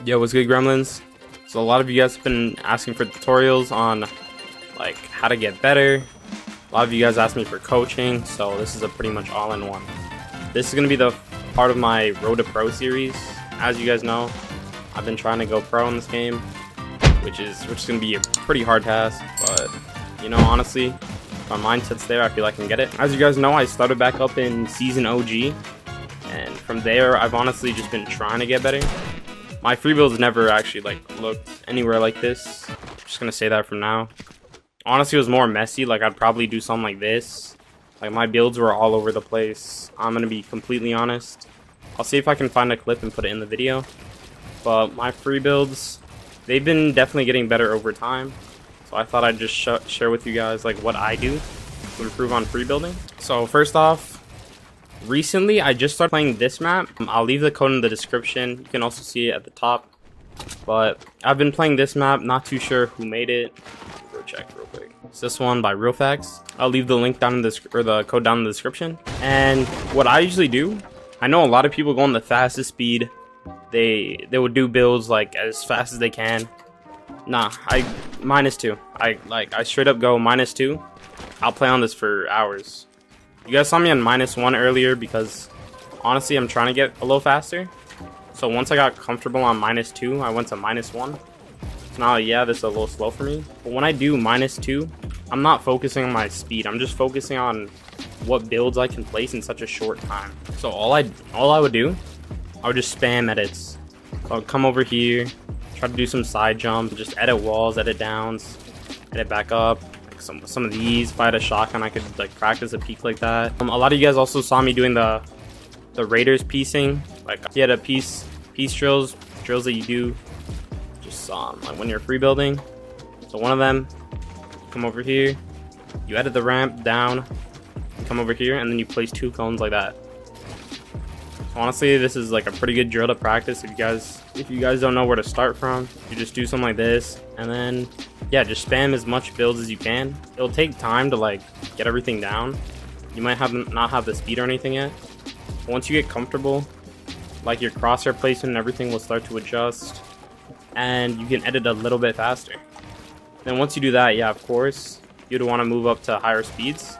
Yo, what's good, gremlins? So a lot of you guys have been asking for tutorials on like how to get better. A lot of you guys asked me for coaching, so this is a pretty much all-in-one. This is gonna be the part of my Road to Pro series. As you guys know, I've been trying to go pro in this game, which is gonna be a pretty hard task. But you know, honestly, if my mindset's there, I feel I can get it. As you guys know, I started back up in season OG, and from there, I've honestly just been trying to get better. My free builds never actually like looked anywhere like this. I'm just gonna say that from now. Honestly, it was more messy. Like, I'd probably do something like this. Like, my builds were all over the place. I'm gonna be completely honest. I'll see if I can find a clip and put it in the video. But my free builds, they've been definitely getting better over time. So I thought I'd just share with you guys like what I do to improve on free building. So first off, recently, I just started playing this map. I'll leave the code in the description. You can also see it at the top. But I've been playing this map. Not too sure who made it. Go check real quick. It's this one by RealFax. I'll leave the link down in the code down in the description. And what I usually do, I know a lot of people go on the fastest speed. They would do builds like as fast as they can. Nah, -2. I straight up go -2. I'll play on this for hours. You guys saw me on -1 earlier because honestly I'm trying to get a little faster. So once I got comfortable on -2, I went to -1. So now, yeah, this is a little slow for me. But when I do -2, I'm not focusing on my speed. I'm just focusing on what builds I can place in such a short time. So all I would do, I would just spam edits. So I'll come over here, try to do some side jump, just edit walls, edit downs, edit back up. Some of these, if I had a shotgun, I could like practice a peek like that. A lot of you guys also saw me doing the Raiders piecing. Like, you had a piece drills that you do just like when you're free building. So one of them, come over here, you edit the ramp down, you come over here, and then you place 2 cones like that. So honestly, this is like a pretty good drill to practice. If you guys don't know where to start from, you just do something like this, and then yeah, just spam as much builds as you can. It'll take time to like get everything down. You might not have the speed or anything yet. But once you get comfortable, like your crosshair placement and everything will start to adjust, and you can edit a little bit faster. Then once you do that, yeah, of course, you'd want to move up to higher speeds.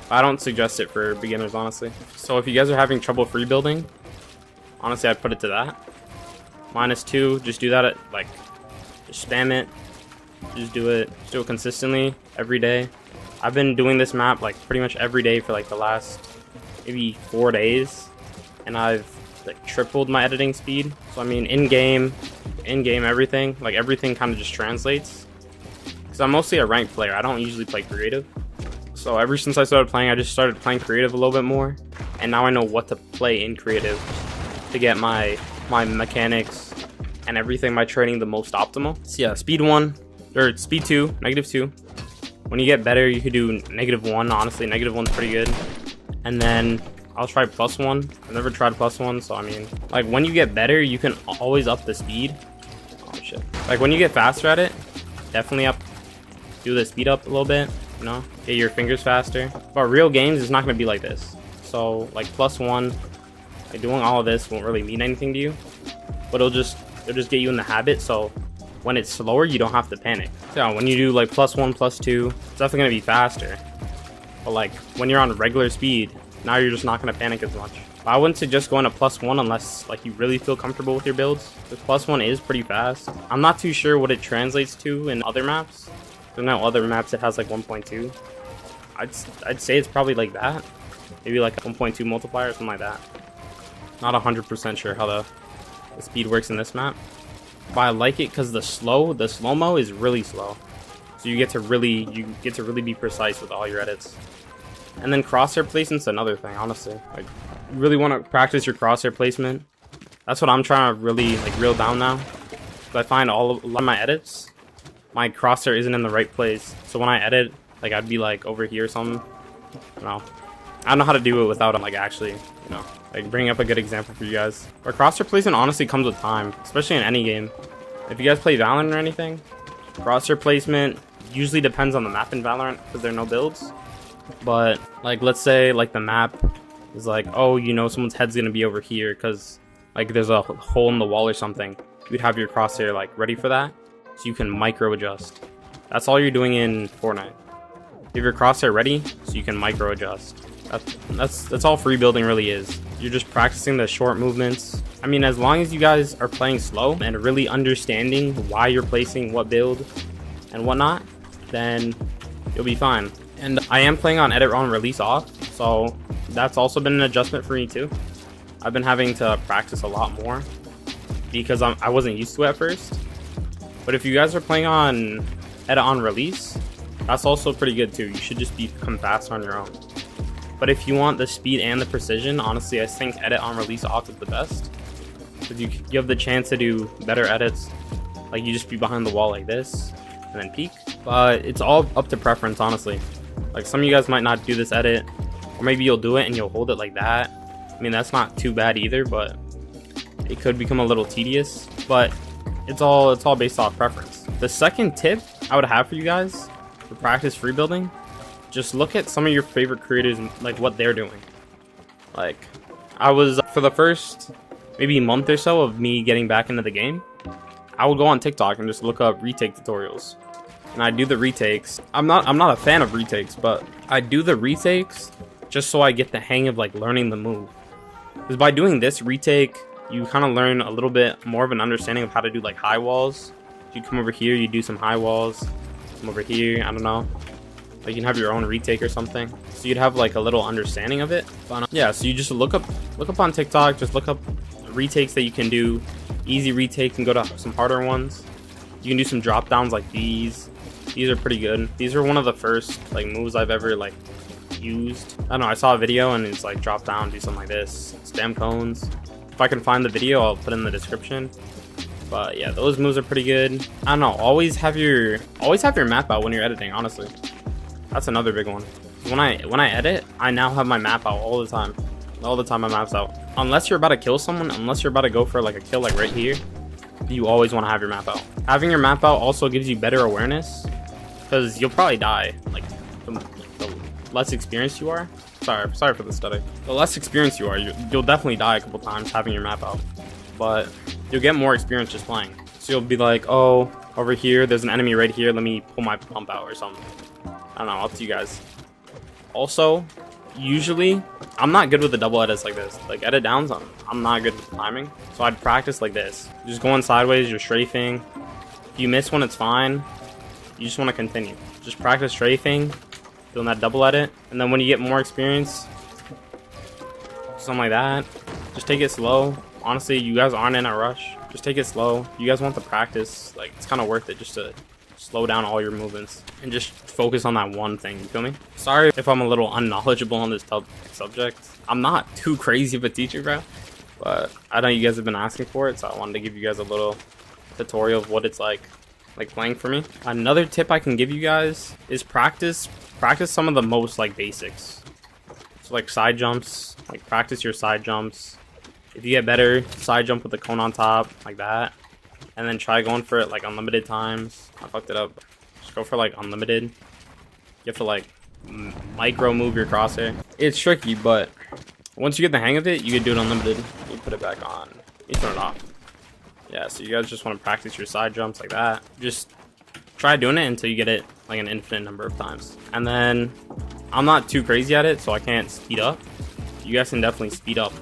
I don't suggest it for beginners, honestly. So if you guys are having trouble free building, honestly, I'd put it to that. -2, just do that at like, just spam it. Just do it consistently every day. I've been doing this map like pretty much every day for like the last maybe 4 days, and I've like tripled my editing speed. So I mean, in game everything kind of just translates, because I'm mostly a ranked player. I don't usually play creative. So ever since I started playing, I just started playing creative a little bit more, and now I know what to play in creative to get my mechanics and everything, my training the most optimal. So yeah, speed 1 or speed 2, -2. When you get better, you could do -1. Honestly, -1's pretty good. And then I'll try +1. I've never tried +1, so I mean, like, when you get better, you can always up the speed. Oh shit! Like, when you get faster at it, definitely do the speed up a little bit. You know, get your fingers faster. But real games is not gonna be like this. So like +1, like doing all of this won't really mean anything to you, but it'll just get you in the habit. So when it's slower, you don't have to panic. So when you do like +1, +2, it's definitely gonna be faster. But like when you're on regular speed, now you're just not gonna panic as much. I wouldn't suggest going to +1 unless like you really feel comfortable with your builds. The +1 is pretty fast. I'm not too sure what it translates to in other maps. There's no other maps that has like 1.2. I'd say it's probably like that. Maybe like a 1.2 multiplier or something like that. Not 100% sure how the speed works in this map. But I like it because the slow-mo is really slow. So you get to really be precise with all your edits. And then crosshair placement's another thing, honestly. Like, you really want to practice your crosshair placement. That's what I'm trying to really like reel down now. But I find a lot of my edits, my crosshair isn't in the right place. So when I edit, like, I'd be like over here or something. I don't know how to do it without like actually, you know, like bringing up a good example for you guys. But crosshair placement honestly comes with time, especially in any game. If you guys play Valorant or anything, crosshair placement usually depends on the map in Valorant because there are no builds. But like, let's say like the map is like, oh, you know, someone's head's gonna be over here because like there's a hole in the wall or something. you'd have your crosshair like ready for that, so you can micro adjust. That's all you're doing in Fortnite. You have your crosshair ready, so you can micro adjust. That's all free building really is. You're just practicing the short movements. I mean, as long as you guys are playing slow and really understanding why you're placing what build and whatnot, then you'll be fine. And I am playing on edit on release off, so that's also been an adjustment for me too. I've been having to practice a lot more because I wasn't used to it at first. But if you guys are playing on edit on release, that's also pretty good too. You should just become faster on your own. But if you want the speed and the precision, honestly, I think edit on release off is the best. Because you have the chance to do better edits. Like you just be behind the wall like this and then peek. But it's all up to preference, honestly. Like some of you guys might not do this edit, or maybe you'll do it and you'll hold it like that. I mean, that's not too bad either, but it could become a little tedious. But it's all based off preference. The second tip I would have for you guys to practice free building, just look at some of your favorite creators and like what they're doing. Like I was, for the first maybe month or so of me getting back into the game, I would go on TikTok and just look up retake tutorials, and I do the retakes. I'm not a fan of retakes, but I do the retakes just so I get the hang of like learning the move. Because by doing this retake, you kind of learn a little bit more of an understanding of how to do like high walls. You come over here, you do some high walls. Come over here, I don't know. Like you can have your own retake or something, so you'd have like a little understanding of it. But yeah, so you just look up on TikTok, just look up retakes that you can do. Easy retake, and go to some harder ones. You can do some drop downs like these. These are pretty good. These are one of the first like moves I've ever like used. I don't know, I saw a video and it's like drop down, do something like this, spam cones. If I can find the video, I'll put it in the description. But yeah, those moves are pretty good. I don't know, always have your map out when you're editing, honestly. That's another big one. When I edit, I now have my map out all the time. All the time my map's out. Unless you're about to kill someone, unless you're about to go for like a kill like right here, you always want to have your map out. Having your map out also gives you better awareness, because you'll probably die. Like the less experienced you are. Sorry for the stutter. The less experienced you are, you'll definitely die a couple times having your map out. But you'll get more experience just playing. So you'll be like, oh, over here, there's an enemy right here. Let me pull my pump out or something. I don't know, up to you guys. Also, usually, I'm not good with the double edits like this. Like edit downs, I'm not good with timing. So I'd practice like this. Just going sideways, you're strafing. If you miss one, it's fine. You just want to continue. Just practice strafing, doing that double edit. And then when you get more experience, something like that, just take it slow. Honestly, you guys aren't in a rush. Just take it slow. You guys want the practice. Like, it's kind of worth it just to slow down all your movements and just focus on that one thing. You feel me? Sorry if I'm a little unknowledgeable on this subject. I'm not too crazy of a teacher, bro, but I know you guys have been asking for it, so I wanted to give you guys a little tutorial of what it's like playing for me. Another tip I can give you guys is practice some of the most like basics. So like side jumps, like practice your side jumps. If you get better, side jump with the cone on top like that. And then try going for it like unlimited times. I fucked it up. Just go for like unlimited. You have to like micro move your crosshair. It's tricky, but once you get the hang of it, you can do it unlimited. You put it back on. You turn it off. Yeah, so you guys just want to practice your side jumps like that. Just try doing it until you get it like an infinite number of times. And then I'm not too crazy at it, so I can't speed up. You guys can definitely speed up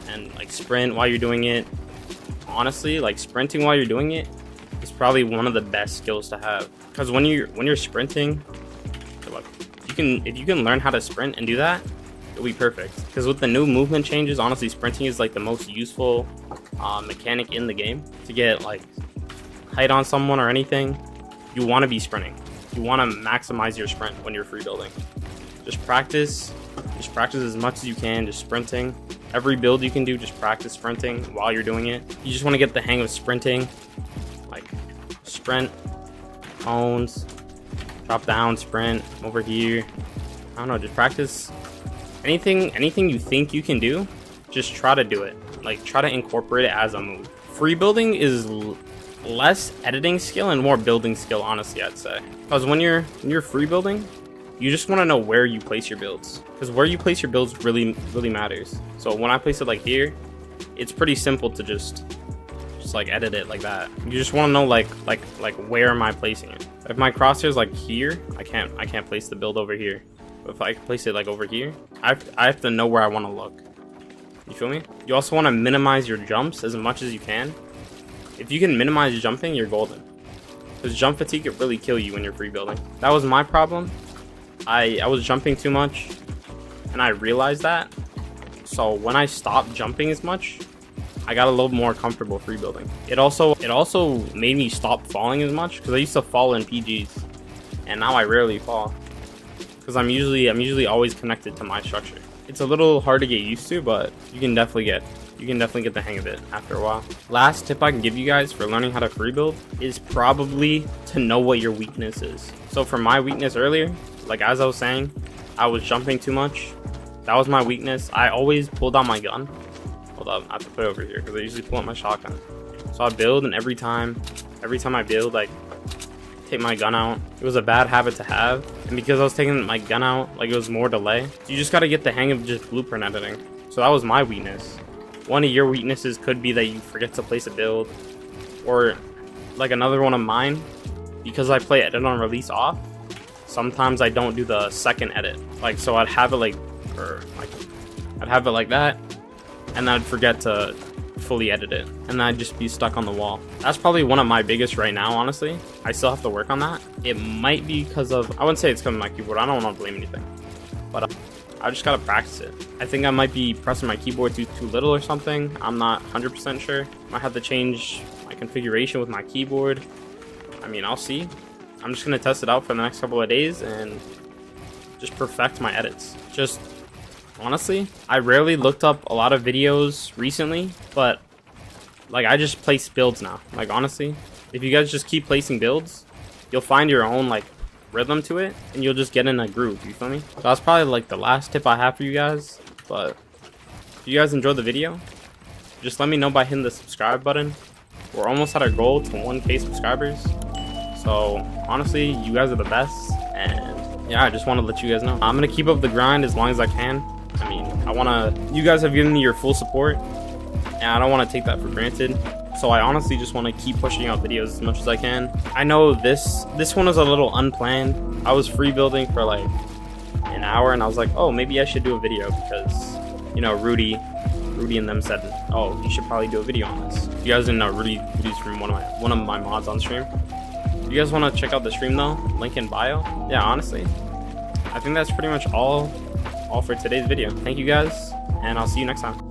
and like sprint while you're doing it. Honestly, like sprinting while you're doing it is probably one of the best skills to have, because when you're sprinting, if you can learn how to sprint and do that, it'll be perfect. Because with the new movement changes, honestly, sprinting is like the most useful mechanic in the game. To get like height on someone or anything, you want to be sprinting. You want to maximize your sprint when you're free building. Just practice as much as you can, just sprinting. Every build you can do, just practice sprinting while you're doing it. You just want to get the hang of sprinting. Like sprint, cones, drop down, sprint, over here. I don't know, just practice anything you think you can do, just try to do it. Like try to incorporate it as a move. Free building is less editing skill and more building skill, honestly, I'd say. Because when you're free building, you just want to know where you place your builds, because where you place your builds really matters. So when I place it like here, it's pretty simple to just just like edit it like that. You just want to know like where am I placing it. If my crosshair's like here, I can't place the build over here. But if I can place it like over here, I have to know where I want to look. You feel me? You also want to minimize your jumps as much as you can. If you can minimize jumping, you're golden. Because jump fatigue can really kill you when you're free building. That was my problem. I was jumping too much, and I realized that. So when I stopped jumping as much, I got a little more comfortable free building. It also made me stop falling as much, because I used to fall in PGs, and now I rarely fall. Because I'm usually always connected to my structure. It's a little hard to get used to, but you can definitely get the hang of it after a while. Last tip I can give you guys for learning how to free build is probably to know what your weakness is. So for my weakness earlier, like as I was saying, I was jumping too much. That was my weakness. I always pulled out my gun. Hold up, I have to put it over here because I usually pull out my shotgun. So I build, and every time I build, like take my gun out. It was a bad habit to have, and because I was taking my gun out, like it was more delay. So you just got to get the hang of just blueprint editing. So that was my weakness. One of your weaknesses could be that you forget to place a build, or like another one of mine, because I play edit on release off, sometimes I don't do the second edit. Like, so I'd have it like that, and then I'd forget to fully edit it, and then I'd just be stuck on the wall. That's probably one of my biggest right now, honestly. I still have to work on that. It might be because of, I wouldn't say it's because of my keyboard, I don't want to blame anything, but I just gotta practice it. I think I might be pressing my keyboard too little or something. I'm not 100% sure. Might have to change my configuration with my keyboard. I mean, I'll see. I'm just gonna test it out for the next couple of days and just perfect my edits. Just honestly, I rarely looked up a lot of videos recently, but like I just place builds now. Like honestly, if you guys just keep placing builds, you'll find your own like rhythm to it, and you'll just get in a groove. You feel me? So that's probably like the last tip I have for you guys. But if you guys enjoyed the video, just let me know by hitting the subscribe button. We're almost at our goal to 1K subscribers. So honestly, you guys are the best, and yeah, I just want to let you guys know I'm gonna keep up the grind as long as I can. I mean, you guys have given me your full support, and I don't want to take that for granted. So I honestly just want to keep pushing out videos as much as I can. I know this one was a little unplanned. I was free building for like an hour, and I was like, oh, maybe I should do a video because, you know, Rudy and them said, oh, you should probably do a video on this. If you guys didn't know, Rudy's from one of my mods on stream. If you guys want to check out the stream though, link in bio. Yeah, honestly, I think that's pretty much all for today's video. Thank you guys, and I'll see you next time.